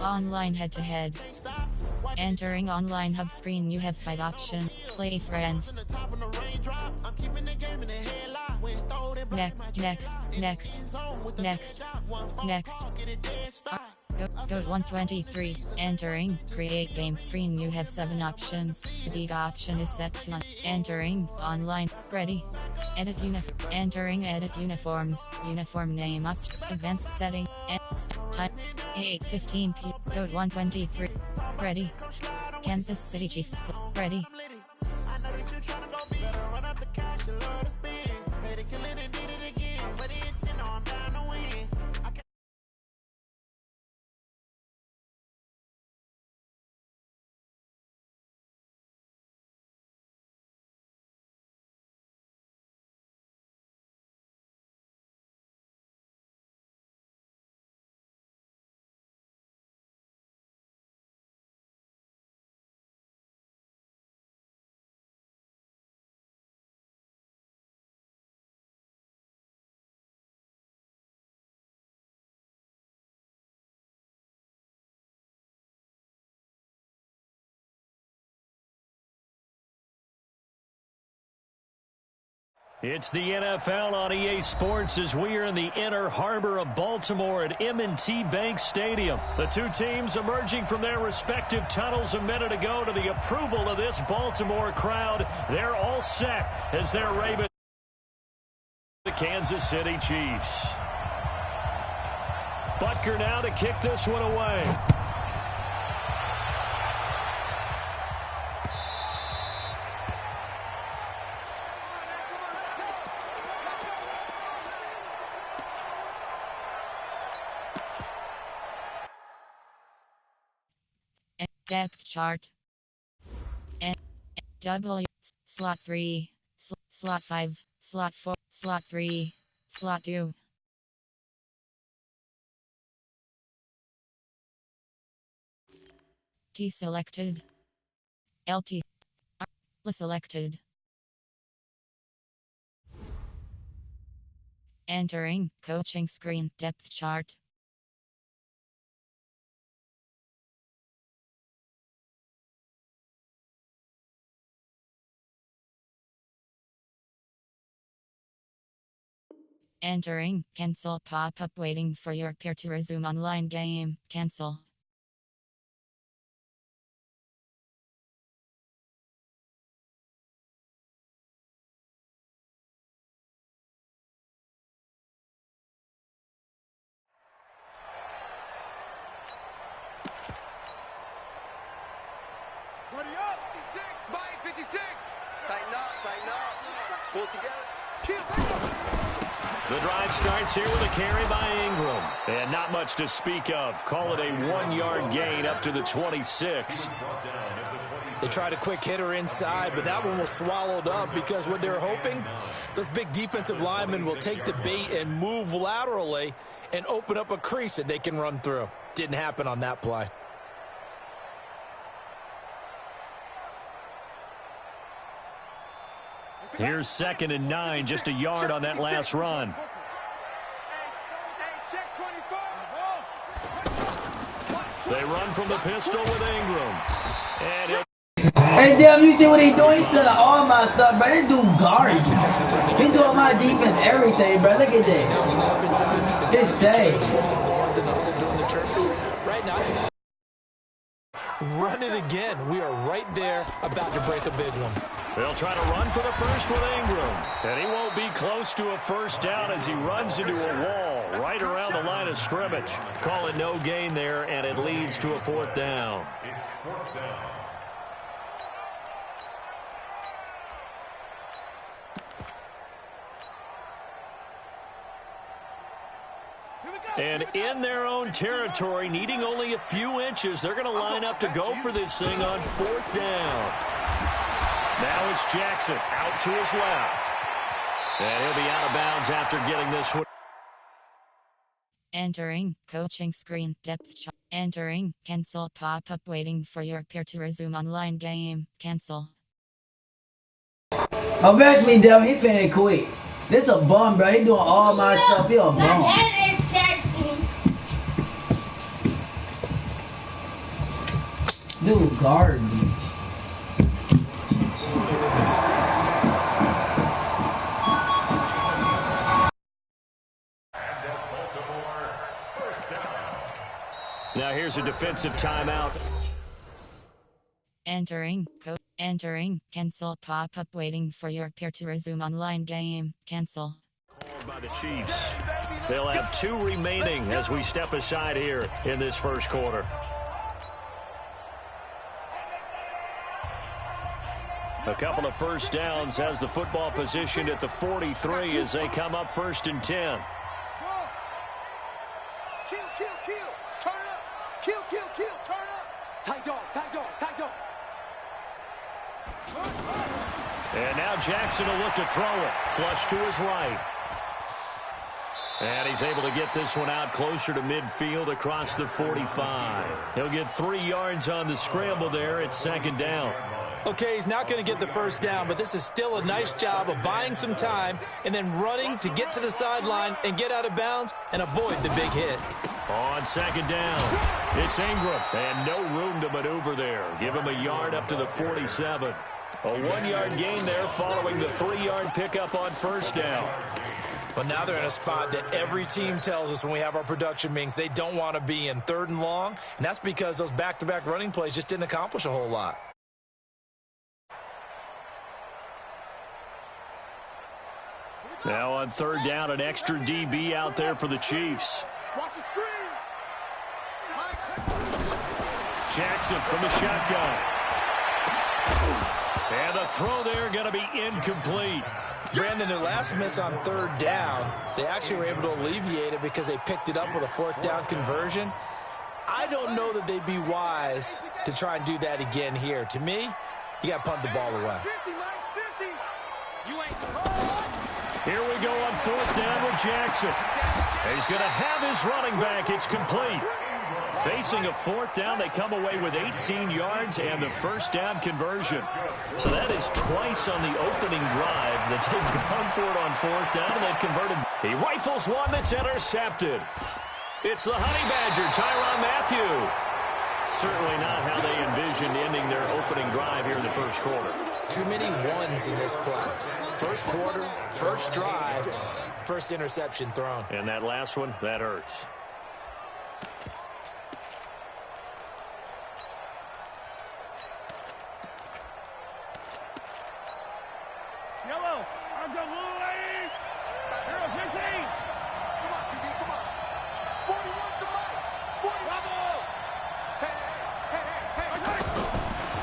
Online head-to-head. Entering online hub screen, you have 5 options. Play friend. Next. Go 123. Entering create game screen, you have 7 options. The option is set to entering online. Ready. Edit entering edit uniforms. Uniform name up. Advanced setting. Time 8:15 p. Code 123. Ready. Kansas City Chiefs. Ready. It's the NFL on EA Sports as we are in the inner harbor of Baltimore at M&T Bank Stadium. The two teams emerging from their respective tunnels a minute ago to the approval of this Baltimore crowd. They're all set as they're raving the Kansas City Chiefs. Butker now to kick this one away. Depth chart. W. Slot 3. Slot 5. Slot 4. Slot 3. Slot 2. T selected. LT. R selected. Entering coaching screen depth chart. Entering cancel pop-up waiting for your peer to resume online game. Cancel. Buddy up, 56, by 56. Tighten up. Pull it together. The drive starts here with a carry by Ingram. And not much to speak of. Call it a 1-yard gain up to the 26. They tried a quick hitter inside, but that one was swallowed up because what they're hoping, those big defensive linemen will take the bait and move laterally and open up a crease that they can run through. Didn't happen on that play. Here's 2nd and 9, just a yard on that last run. They run from the pistol with Ingram. And hey, damn, you see what he doing? He's still all my stuff, bro. This dude garbage. He doing my defense, everything, bro. Look at that. This save. Right now. Run it again. We are right there about to break a big one. They'll try to run for the first with Ingram. And he won't be close to a first down as he runs into a wall right around the line of scrimmage. Call it no gain there, and it leads to a 4th down. It's 4th down. And in their own territory, needing only a few inches, they're going to line up to go for this thing on 4th down. Now it's Jackson out to his left. And he'll be out of bounds after getting this one. Entering coaching screen depth chart. Entering cancel pop-up waiting for your peer to resume online game. Cancel. Oh, match me, Devin. He finna quit. This a bum, bro. He doing all my stuff. He a bum. Dude, garbage. Now here's a defensive timeout. Entering, cancel pop-up waiting for your peer to resume online game, cancel. Called by the Chiefs. They'll have 2 remaining as we step aside here in this first quarter. A couple of first downs has the football positioned at the 43 as they come up 1st and 10. Turn up. Kill, turn up. Tight dog. And now Jackson will look to throw it. Flush to his right. And he's able to get this one out closer to midfield across the 45. He'll get 3 yards on the scramble there. It's 2nd down. Okay, he's not going to get the first down, but this is still a nice job of buying some time and then running to get to the sideline and get out of bounds and avoid the big hit. On 2nd down, it's Ingram, and no room to maneuver there. Give him a yard up to the 47. A 1-yard gain there following the 3-yard pickup on 1st down. But now they're in a spot that every team tells us when we have our production meetings they don't want to be in, 3rd and long, and that's because those back-to-back running plays just didn't accomplish a whole lot. Now on 3rd down, an extra DB out there for the Chiefs. Watch the screen. Jackson from the shotgun. And the throw there going to be incomplete. Brandon, their last miss on 3rd down, they actually were able to alleviate it because they picked it up with a 4th down conversion. I don't know that they'd be wise to try and do that again here. To me, you got to punt the ball away. Here we go on 4th down with Jackson. He's going to have his running back. It's complete. Facing a 4th down, they come away with 18 yards and the 1st down conversion. So that is twice on the opening drive that they've gone for it on 4th down, and they've converted. He rifles one that's intercepted. It's the Honey Badger, Tyrann Mathieu. Certainly not how they envisioned ending their opening drive here in the first quarter. Too many ones in this play. First quarter, first drive, first interception thrown. And that last one, that hurts. Yellow, I'm the blue lady. Hero 15. Come on, QB, come on. 41 to Mike. 40. Bravo. Hey.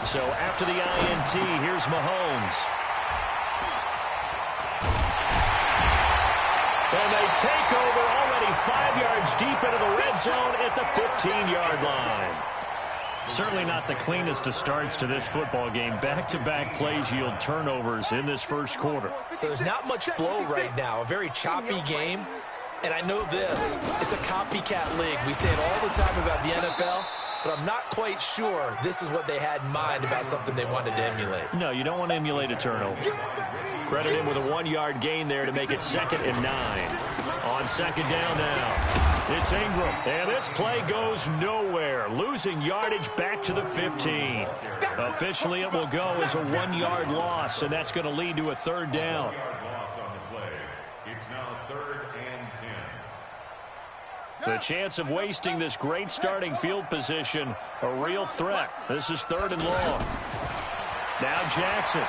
So after the INT, here's Mahomes. And they take over already 5 yards deep into the red zone at the 15-yard line. Certainly not the cleanest of starts to this football game. Back-to-back plays yield turnovers in this first quarter. So there's not much flow right now. A very choppy game. And I know this. It's a copycat league. We say it all the time about the NFL. But I'm not quite sure this is what they had in mind about something they wanted to emulate. No, you don't want to emulate a turnover. Credit him with a 1-yard gain there to make it 2nd and 9. On 2nd down now, it's Ingram. And this play goes nowhere. Losing yardage back to the 15. Officially, it will go as a 1-yard loss, and that's going to lead to a 3rd down. It's now 3rd and 10. The chance of wasting this great starting field position, a real threat. This is 3rd and long. Now Jackson.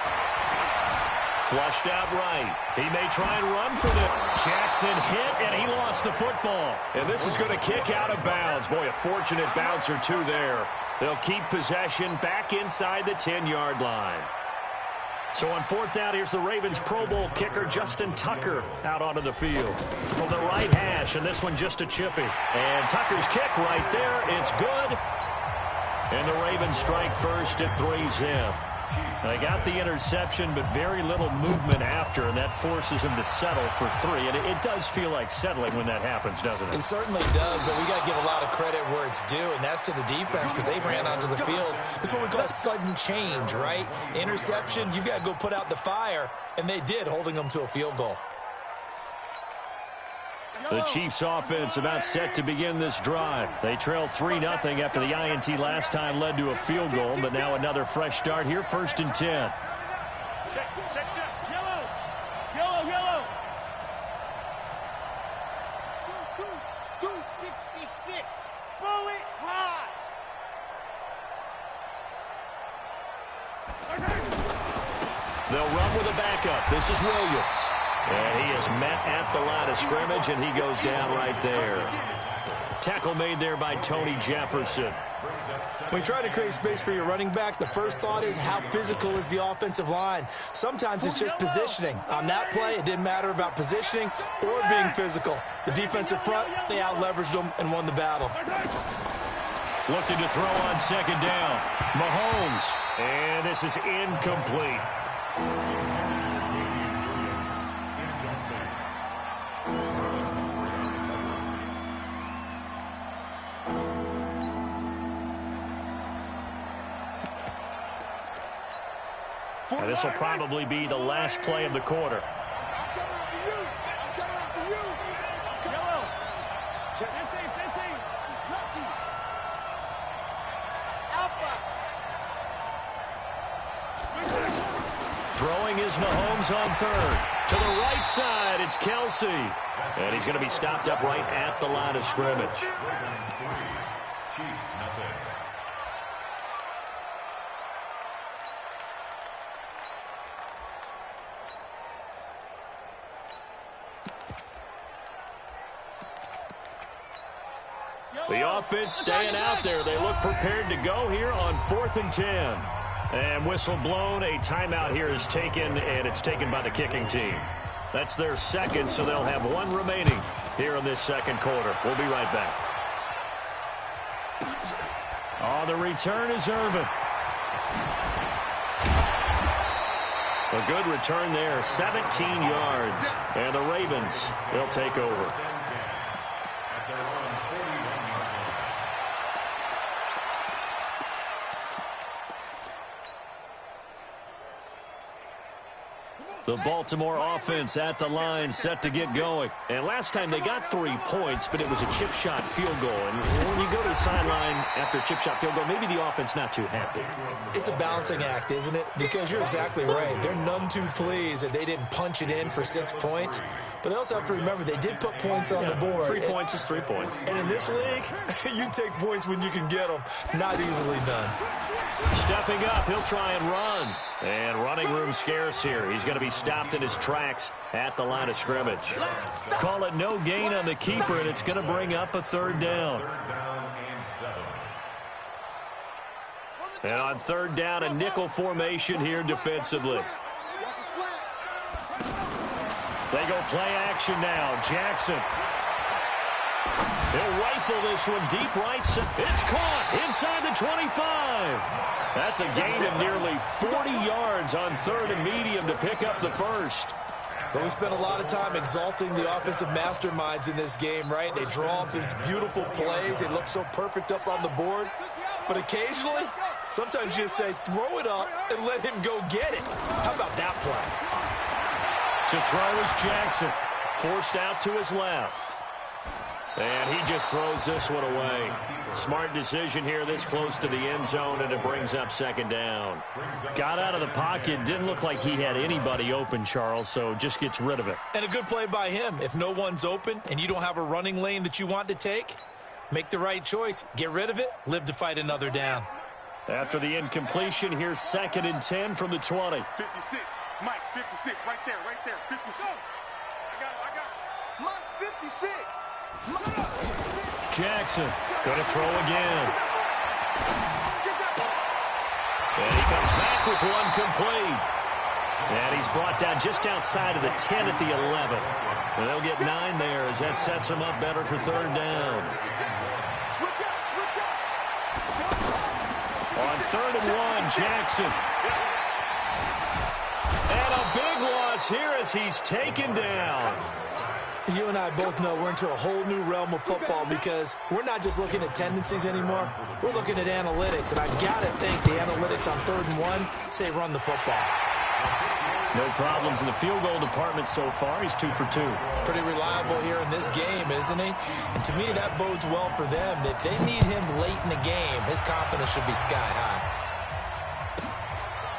Flushed out right. He may try and run for this. Jackson hit, and he lost the football. And this is going to kick out of bounds. Boy, a fortunate bounce or two there. They'll keep possession back inside the 10-yard line. So on 4th down, here's the Ravens Pro Bowl kicker Justin Tucker out onto the field. From the right hash, and this one just a chippy. And Tucker's kick right there. It's good. And the Ravens strike first at 3-zip. They got the interception, but very little movement after, and that forces him to settle for 3. And it does feel like settling when that happens, doesn't it? It certainly does, but we got to give a lot of credit where it's due, and that's to the defense because they ran onto the field. This is what we call sudden change, right? Interception, you've got to go put out the fire, and they did, holding them to a field goal. The Chiefs offense about set to begin this drive. They trail 3-0 after the INT last time led to a field goal, but now another fresh start here, 1st and 10. Check. Yellow. 266. Bullet high. They'll run with a backup. This is Williams. And he is met at the line of scrimmage, and he goes down right there. Tackle made there by Tony Jefferson. When you try to create space for your running back, the first thought is how physical is the offensive line. Sometimes it's just positioning. On that play, it didn't matter about positioning or being physical. The defensive front, they out-leveraged them and won the battle. Looking to throw on 2nd down. Mahomes. And this is incomplete. And this will probably be the last play of the quarter. I'm coming after you. Yellow. 15. Lucky. Alpha. Throwing is Mahomes on 3rd. To the right side, it's Kelsey. And he's going to be stopped up right at the line of scrimmage. Chiefs, nothing. The offense staying out there. They look prepared to go here on 4th and 10. And whistle blown. A timeout here is taken, and it's taken by the kicking team. That's their second, so they'll have one remaining here in this second quarter. We'll be right back. On the return is Irvin. A good return there, 17 yards. And the Ravens, they'll take over. The Baltimore offense at the line, set to get going. And last time they got 3 points, but it was a chip shot field goal. And when you go to the sideline after a chip shot field goal, maybe the offense not too happy. It's a balancing act, isn't it? Because you're exactly right. They're none too pleased that they didn't punch it in for 6 points. But they also have to remember they did put points on the board. 3 points is 3 points. And in this league, you take points when you can get them. Not easily done. Stepping up, he'll try and run. And running room scarce here. He's going to be stopped in his tracks at the line of scrimmage. Call it no gain on the keeper, and it's going to bring up a 3rd down. And on 3rd down, a nickel formation here defensively. They go play action now. Jackson. He'll rifle this one deep right side. It's caught inside the 25. That's a gain of nearly 40 yards on 3rd and medium to pick up the first. But we spent a lot of time exalting the offensive masterminds in this game, right? They draw up these beautiful plays. They look so perfect up on the board. But occasionally, sometimes you just say, throw it up and let him go get it. How about that play? To throw is Jackson. Forced out to his left. And he just throws this one away. Smart decision here this close to the end zone, and it brings up 2nd down. Got out of the pocket. Didn't look like he had anybody open, Charles, so just gets rid of it. And a good play by him. If no one's open and you don't have a running lane that you want to take, make the right choice. Get rid of it. Live to fight another down. After the incompletion, here's 2nd and 10 from the 20. 56. Mike, 56. Right there. 56. I got it. Mike, 56. Jackson gonna throw again. And he comes back with one complete. And he's brought down just outside of the 10 at the 11. And they'll get 9 there as that sets him up better for 3rd down. On 3rd and 1, Jackson. And a big loss here as he's taken down. You and I both know we're into a whole new realm of football because we're not just looking at tendencies anymore. We're looking at analytics, and I've got to think the analytics on 3rd and 1 say run the football. No problems in the field goal department so far. He's 2 for 2. Pretty reliable here in this game, isn't he? And to me, that bodes well for them. If they need him late in the game, his confidence should be sky high.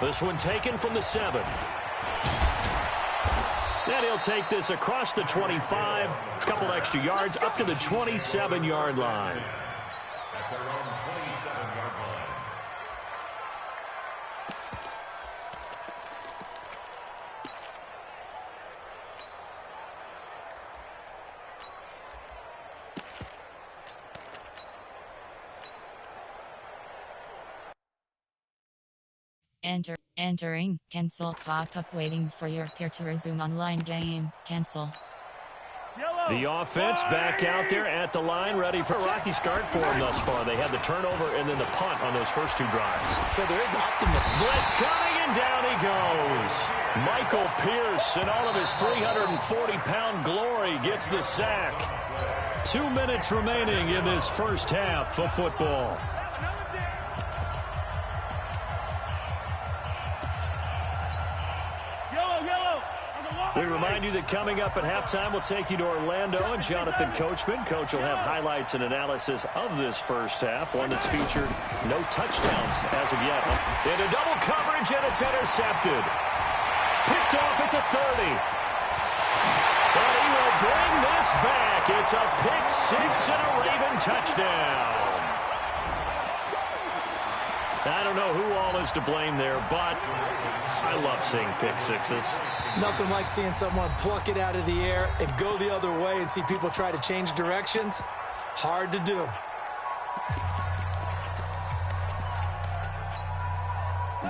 This one taken from the 7. And he'll take this across the 25. A couple extra yards up to the 27-yard line. At their own 27-yard line. Entering. Cancel pop-up waiting for your peer to resume online game. Cancel. The offense back out there at the line, ready for a rocky start for them thus far. They had the turnover and then the punt on those first 2 drives. So there is optimism. Blitz coming, and down he goes. Michael Pierce, in all of his 340-pound glory, gets the sack. 2 minutes remaining in this first half of football. We remind you that coming up at halftime, we'll take you to Orlando and Jonathan Coachman. Coach will have highlights and analysis of this first half, one that's featured no touchdowns as of yet. Into double coverage, and it's intercepted. Picked off at the 30. And he will bring this back. It's a pick 6 and a Raven touchdown. I don't know who all is to blame there, but I love seeing pick 6s. Nothing like seeing someone pluck it out of the air and go the other way and see people try to change directions. Hard to do.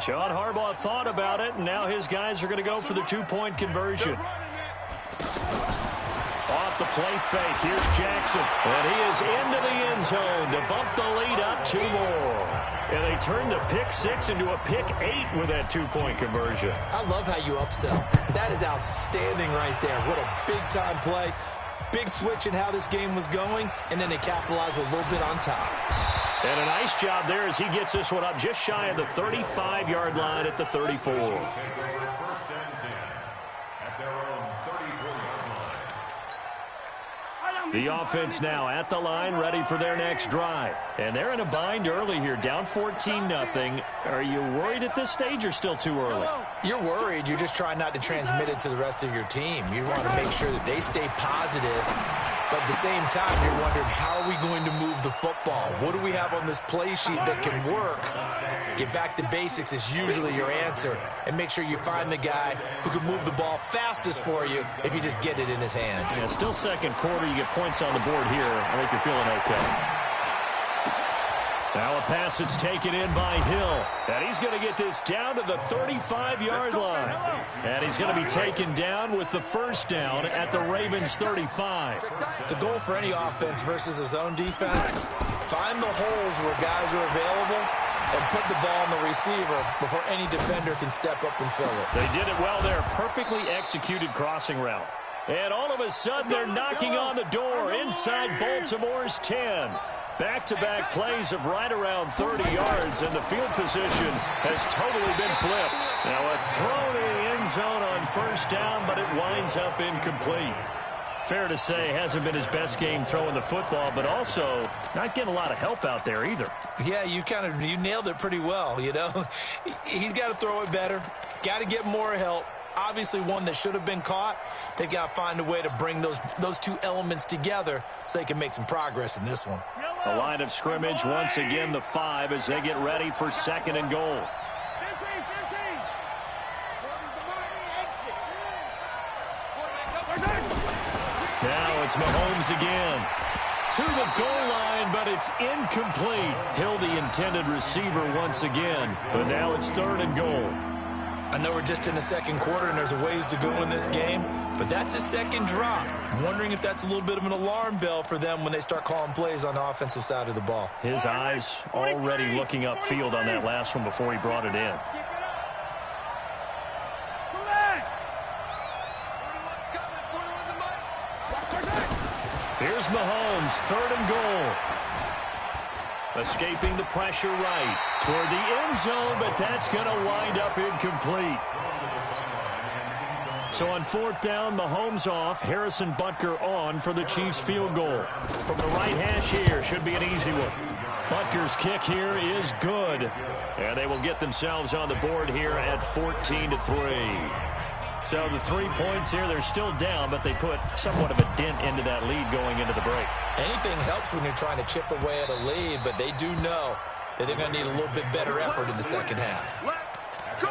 John Harbaugh thought about it, and now his guys are going to go for the 2-point conversion. Off the play fake, here's Jackson. And he is into the end zone to bump the lead up 2 more. And they turn the pick 6 into a pick 8 with that 2-point conversion. I love how you upsell. That is outstanding right there. What a big-time play. Big switch in how this game was going, and then they capitalize a little bit on top. And a nice job there as he gets this one up just shy of the 35-yard line at the 34. First and 10 at their own 34-yard line. The offense now at the line, ready for their next drive. And they're in a bind early here, down 14-0. Are you worried at this stage or still too early? You're worried. You're just trying not to transmit it to the rest of your team. You want to make sure that they stay positive. But at the same time, you're wondering, how are we going to move the football? What do we have on this play sheet that can work? Get back to basics is usually your answer. And make sure you find the guy who can move the ball fastest for you if you just get it in his hands. Yeah, still second quarter. You get points on the board here. I think you're feeling okay. Now a pass that's taken in by Hill. And he's going to get this down to the 35-yard line. And he's going to be taken down with the first down at the Ravens' 35. The goal for any offense versus a zone defense, find the holes where guys are available and put the ball on the receiver before any defender can step up and fill it. They did it well there. Perfectly executed crossing route. And all of a sudden, they're knocking on the door inside Baltimore's 10. Back-to-back plays of right around 30 yards, and the field position has totally been flipped. Now a throw to the end zone on first down, but it winds up incomplete. Fair to say, hasn't been his best game throwing the football, but also not getting a lot of help out there either. Yeah, you nailed it pretty well, you know. He's got to throw it better, got to get more help. Obviously one that should have been caught. They've got to find a way to bring those two elements together so they can make some progress in this one. A line of scrimmage, once again the 5 as they get ready for second and goal. Now it's Mahomes again. To the goal line, but it's incomplete. Hill the intended receiver once again, but now it's third and goal. I know we're just in the second quarter and there's a ways to go in this game, but that's a second drop. I'm wondering if that's a little bit of an alarm bell for them when they start calling plays on the offensive side of the ball. His eyes already looking upfield on that last one before he brought it in. Here's Mahomes, third and goal. Escaping the pressure right toward the end zone, but that's going to wind up incomplete. So on 4th down, Mahomes off, Harrison Butker on for the Chiefs field goal. From the right hash here, should be an easy one. Butker's kick here is good. And they will get themselves on the board here at 14-3. So the 3 points here, they're still down, but they put somewhat of a dent into that lead going into the break. Anything helps when you're trying to chip away at a lead, but they do know that they're going to need a little bit better effort in the second half. Let's go.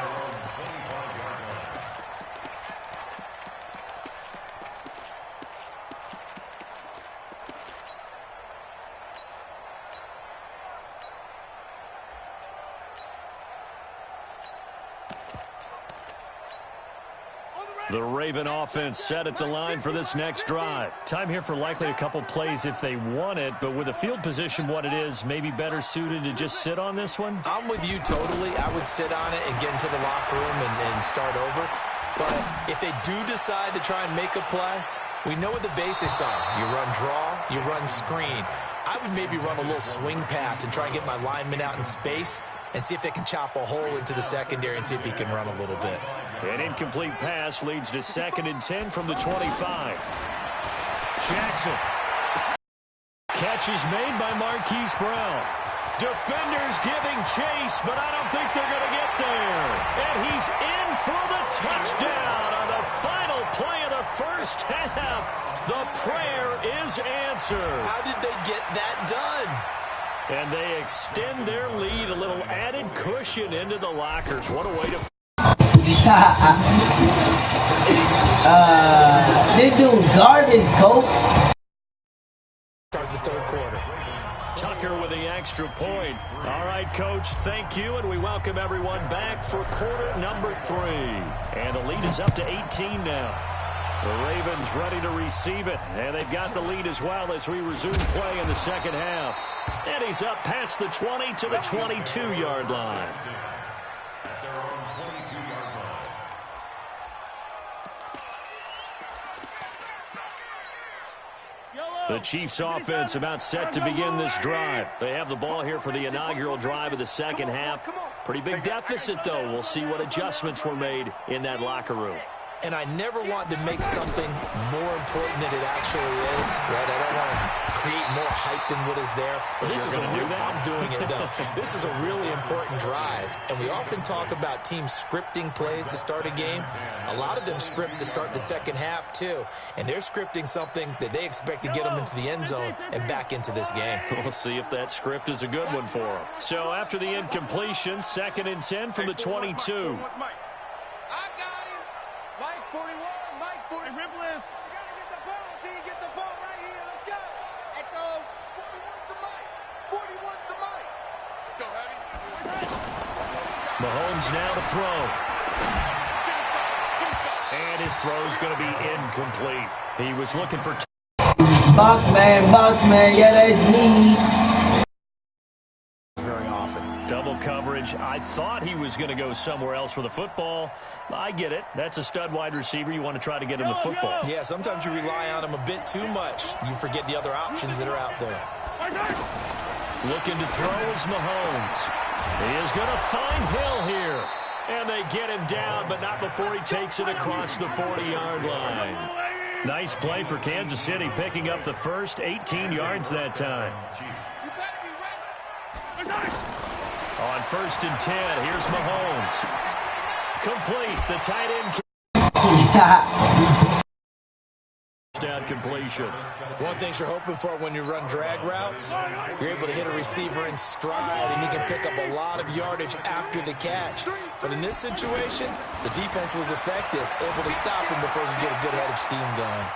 The Raven offense set at the line for this next drive. Time here for likely a couple plays if they want it, but with the field position what it is, maybe better suited to just sit on this one? I'm with you totally. I would sit on it and get into the locker room and start over. But if they do decide to try and make a play, we know what the basics are. You run draw, you run screen. I would maybe run a little swing pass and try and get my lineman out in space and see if they can chop a hole into the secondary and see if he can run a little bit. An incomplete pass leads to 2nd and 10 from the 25. Jackson. Catch is made by Marquise Brown. Defenders giving chase, but I don't think they're going to get there. And he's in for the touchdown on the final play of the first half. The prayer is answered. How did they get that done? And they extend their lead, a little added cushion into the lockers. What a way to... This dude garbage, coach. Start the third quarter. Tucker with the extra point. All right, Coach, thank you, and we welcome everyone back for quarter number 3. And the lead is up to 18 now. The Ravens ready to receive it, and they've got the lead as well as we resume play in the second half. And he's up past the 20 to the 22-yard line. At their own 22-yard line. The Chiefs offense about set to begin this drive. They have the ball here for the inaugural drive of the second half. Pretty big deficit, though. We'll see what adjustments were made in that locker room. And I never want to make something more important than it actually is, right? I don't want to create more hype than what is there. But this is a real, I'm doing it, though. This is a really important drive. And we often talk about teams scripting plays to start a game. A lot of them script to start the second half, too. And they're scripting something that they expect to get them into the end zone and back into this game. We'll see if that script is a good one for them. So after the incompletion, 2nd and 10 from the 22. Mahomes now to throw. And his throw is going to be incomplete. He was looking for... Box man, yeah, that's me. Very often. Double coverage. I thought he was going to go somewhere else with the football. I get it. That's a stud wide receiver. You want to try to get him the football. Yeah, sometimes you rely on him a bit too much. You forget the other options that are out there. Looking to throw is Mahomes. He is going to find Hill here. And they get him down, but not before he takes it across the 40-yard line. Nice play for Kansas City, picking up the first 18 yards that time. On 1st and 10, here's Mahomes. Complete. The tight end. Down completion. One thing you're hoping for when you run drag routes, you're able to hit a receiver in stride, and he can pick up a lot of yardage after the catch. But in this situation, the defense was effective, able to stop him before he could get a good head of steam going.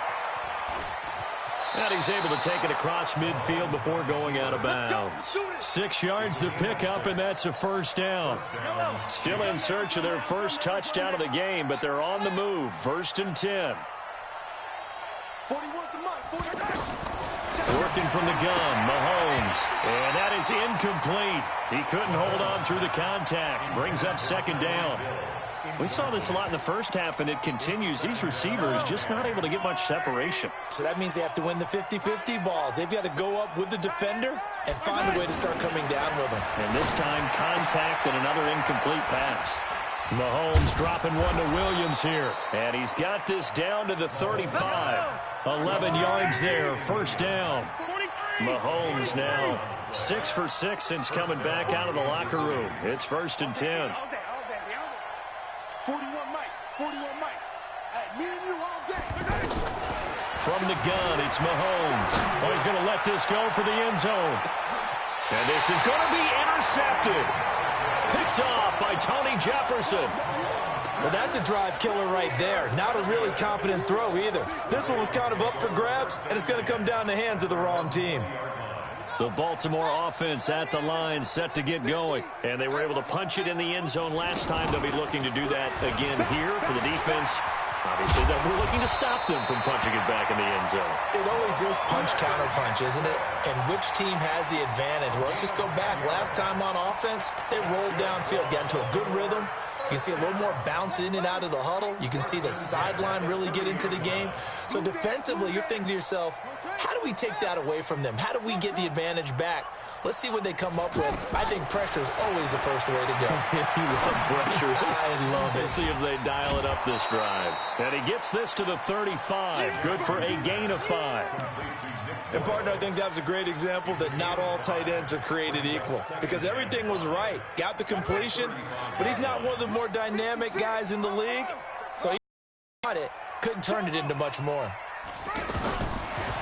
And he's able to take it across midfield before going out of bounds. 6 yards the pickup, and that's a first down. Still in search of their first touchdown of the game, but they're on the move. 1st and 10. Working from the gun, Mahomes. And that is incomplete. He couldn't hold on through the contact. Brings up 2nd down. We saw this a lot in the first half, and it continues. These receivers just not able to get much separation. So that means they have to win the 50-50 balls. They've got to go up with the defender and find a way to start coming down with them. And this time, contact and another incomplete pass. Mahomes dropping one to Williams here. And he's got this down to the 35. 11 yards there, first down. Mahomes now 6 for 6 since coming back out of the locker room. It's 1st and 10. 41 Mike. 41 Mike. Hey, me and you all day. From the gun, it's Mahomes. Oh, he's going to let this go for the end zone. And this is going to be intercepted. Picked off by Tony Jefferson. Well, that's a drive killer right there. Not a really confident throw either. This one was kind of up for grabs, and it's going to come down the hands of the wrong team. The Baltimore offense at the line, set to get going. And they were able to punch it in the end zone last time. They'll be looking to do that again here for the defense. Obviously, we're looking to stop them from punching it back in the end zone. It always is punch-counter-punch, isn't it? And which team has the advantage? Well, let's just go back. Last time on offense, they rolled downfield, got into a good rhythm. You can see a little more bounce in and out of the huddle. You can see the sideline really get into the game. So defensively, you're thinking to yourself, how do we take that away from them? How do we get the advantage back? Let's see what they come up with. I think pressure is always the first way to go. You love pressure. I love it. Let's see if they dial it up this drive. And he gets this to the 35. Good for a gain of 5. And, partner, I think that was a great example that not all tight ends are created equal. Because everything was right. Got the completion, but he's not one of the more dynamic guys in the league. So he got it. Couldn't turn it into much more.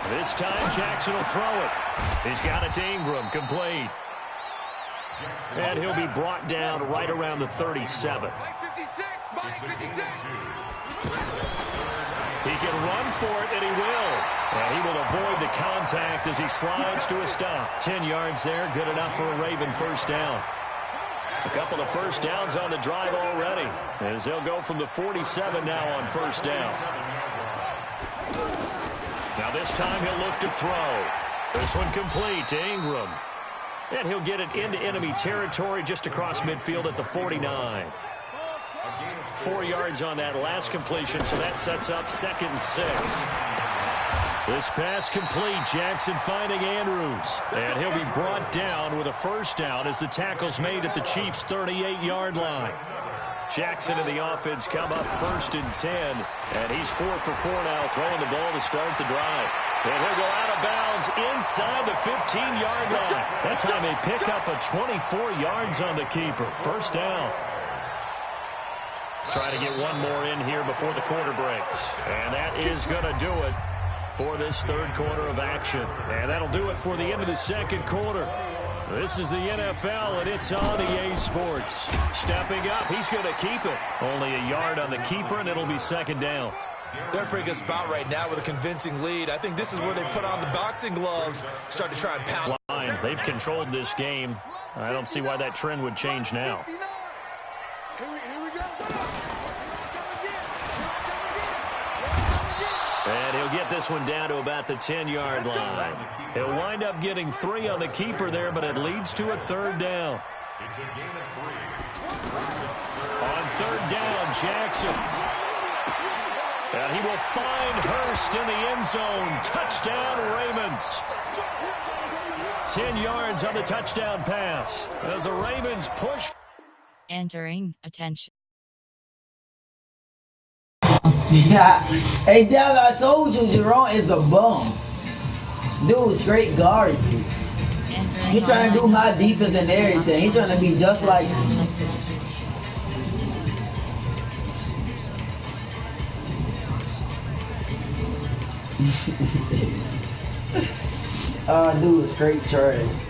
This time, Jackson will throw it. He's got it to Ingram, complete. And he'll be brought down right around the 37. Mike 56. Mike 56. He can run for it, and he will. And he will avoid the contact as he slides to a stop. 10 yards there, good enough for a Raven first down. A couple of first downs on the drive already, as they'll go from the 47 now on first down. Now this time he'll look to throw. This one complete to Ingram. And he'll get it into enemy territory just across midfield at the 49. 4 yards on that last completion, so that sets up 2nd and 6. This pass complete. Jackson finding Andrews. And he'll be brought down with a first down as the tackle's made at the Chiefs' 38-yard line. Jackson and the offense come up 1st and 10. And he's 4 for 4 now, throwing the ball to start the drive. And he'll go out of bounds inside the 15-yard line. That time they pick up a 24 yards on the keeper. First down. Try to get one more in here before the quarter breaks. And that is going to do it for this third quarter of action. And that'll do it for the end of the second quarter. This is the NFL, and it's on EA Sports. Stepping up, he's going to keep it. Only a yard on the keeper, and it'll be 2nd down. They're in a pretty good spot right now with a convincing lead. I think this is where they put on the boxing gloves, start to try and pound. Line. They've controlled this game. I don't see why that trend would change now. Here we go. And he'll get this one down to about the 10-yard line. He'll wind up getting 3 on the keeper there, but it leads to a 3rd down. It's a gain of 3. On 3rd down, Jackson. And he will find Hurst in the end zone. Touchdown, Ravens. 10 yards on the touchdown pass as the Ravens push. Entering, attention. Yeah. Hey, Devin, I told you Jerome is a bum. Dude, straight guard. He trying to do my defense and everything. He trying to be just like me. Dude, straight trash.